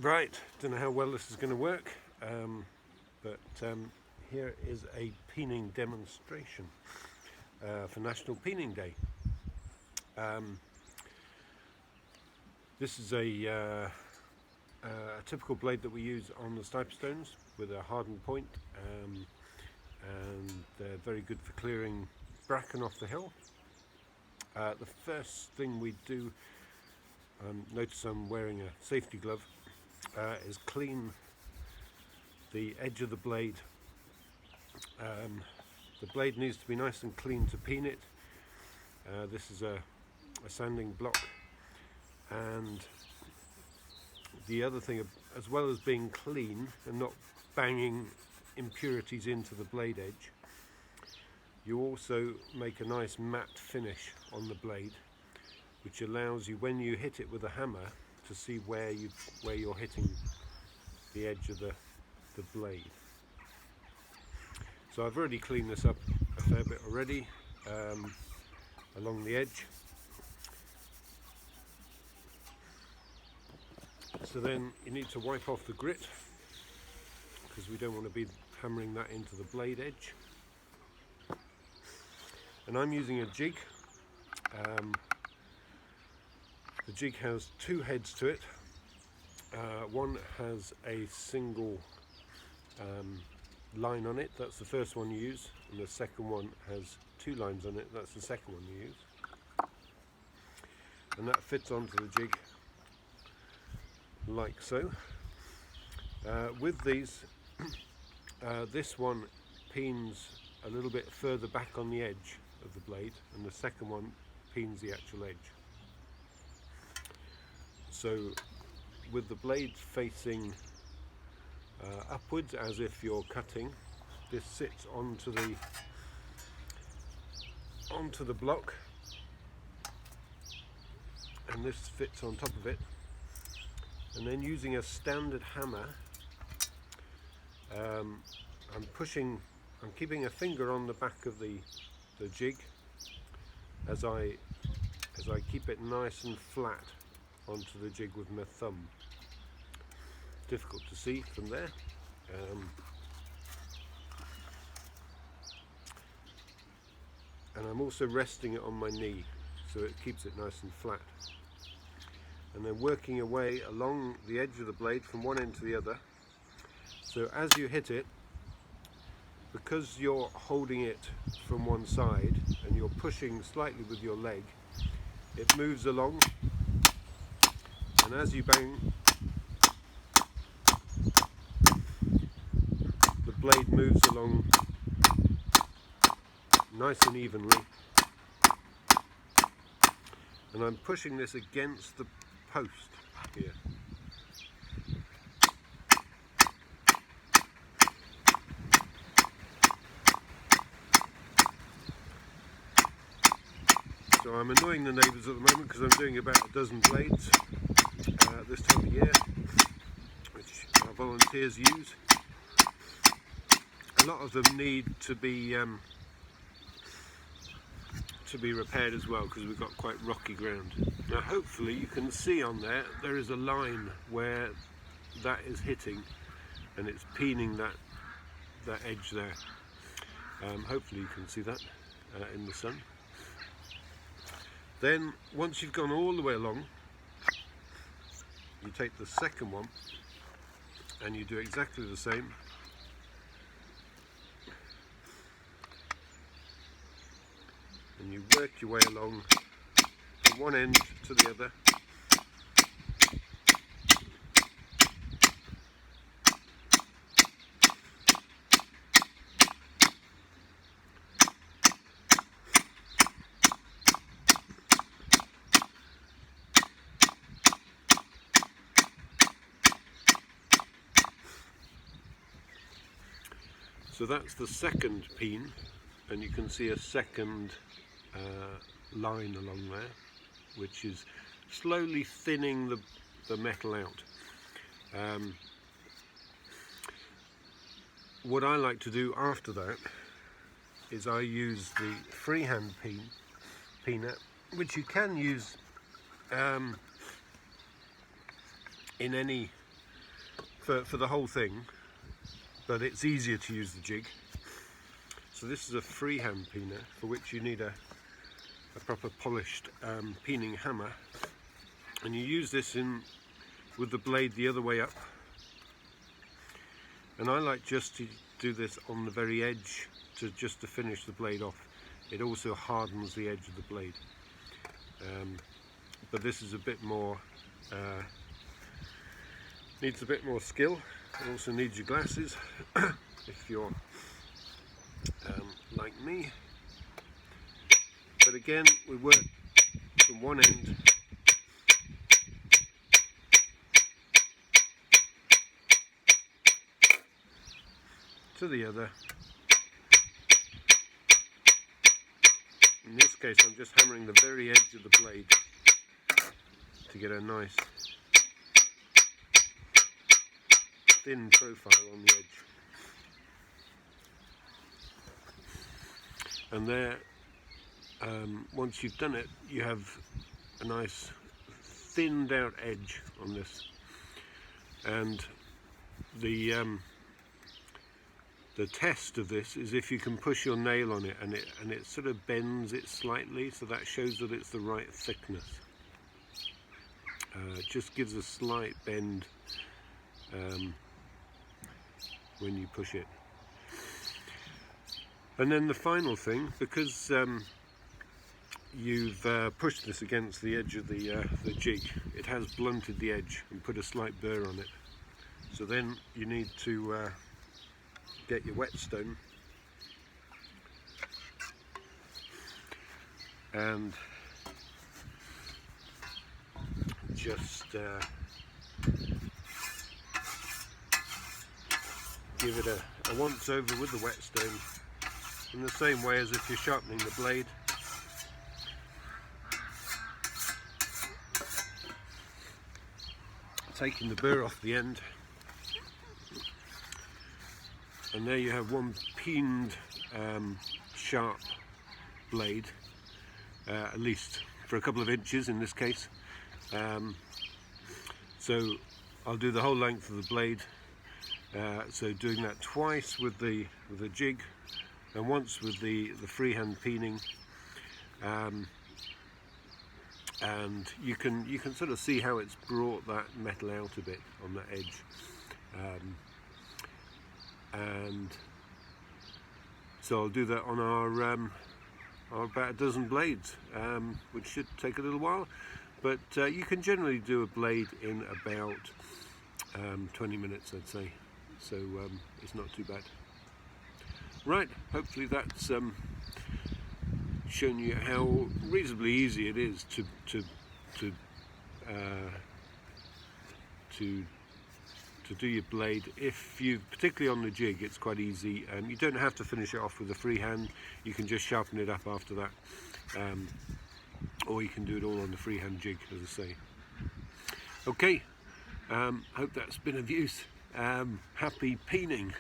Right, don't know how well this is going to work, but here is a peening demonstration for National Peening Day. This is a typical blade that we use on the sniper stones with a hardened point, and they're very good for clearing bracken off the hill. The first thing we do, notice I'm wearing a safety glove, is clean the edge of the blade. The blade needs to be nice and clean to peen it. This is a sanding block, and the other thing, as well as being clean and not banging impurities into the blade edge, you also make a nice matte finish on the blade, which allows you, when you hit it with a hammer, to see where you're hitting the edge of the blade. So I've already cleaned this up a fair bit already along the edge. So then you need to wipe off the grit, because we don't want to be hammering that into the blade edge. And I'm using a jig. The jig has two heads to it. One has a single line on it, that's the first one you use, and the second one has two lines on it, that's the second one you use. And that fits onto the jig like so. With these, this one peens a little bit further back on the edge of the blade, and the second one peens the actual edge. So with the blade facing upwards as if you're cutting, this sits onto the block, and this fits on top of it. And then using a standard hammer, I'm keeping a finger on the back of the jig as I keep it nice and flat onto the jig with my thumb. Difficult to see from there. And I'm also resting it on my knee, so it keeps it nice and flat. And then working away along the edge of the blade from one end to the other. So as you hit it, because you're holding it from one side and you're pushing slightly with your leg, it moves along, and as you bang, the blade moves along nice and evenly. And I'm pushing this against the post here. So I'm annoying the neighbours at the moment because I'm doing about a dozen blades this time of year, which our volunteers use. A lot of them need to be repaired as well, because we've got quite rocky ground. Now hopefully you can see on there is a line where that is hitting, and it's peening that edge there. Hopefully you can see that in the sun. Then once you've gone all the way along, you take the second one and you do exactly the same. And you work your way along from one end to the other. So that's the second peen, and you can see a second line along there, which is slowly thinning the metal out. What I like to do after that is I use the freehand peener, which you can use in any for the whole thing, but it's easier to use the jig. So this is a freehand peener, for which you need a proper polished peening hammer, and you use this with the blade the other way up. And I like just to do this on the very edge just to finish the blade off. It also hardens the edge of the blade. But this is a bit more, needs a bit more skill. It also needs your glasses if you're like me. But again, we work from one end to the other. In this case, I'm just hammering the very edge of the blade to get a nice thin profile on the edge. And there, once you've done it, you have a nice thinned out edge on this. And the test of this is if you can push your nail on it and it sort of bends it slightly, so that shows that it's the right thickness. It just gives a slight bend when you push it. And then the final thing, because you've pushed this against the edge of the jig, it has blunted the edge and put a slight burr on it. So then you need to get your whetstone and just give it a once over with the whetstone, in the same way as if you're sharpening the blade. Taking the burr off the end, and there you have one peened sharp blade, at least for a couple of inches in this case. So I'll do the whole length of the blade, so doing that twice with the jig and once with the freehand peening, and you can sort of see how it's brought that metal out a bit on that edge. And so I'll do that on our about a dozen blades, which should take a little while, but you can generally do a blade in about 20 minutes, I'd say, so it's not too bad. Right, hopefully that's shown you how reasonably easy it is to do your blade. If you, particularly on the jig, it's quite easy. You don't have to finish it off with a freehand. You can just sharpen it up after that, or you can do it all on the freehand jig, as I say. Okay, hope that's been of use. Happy peening.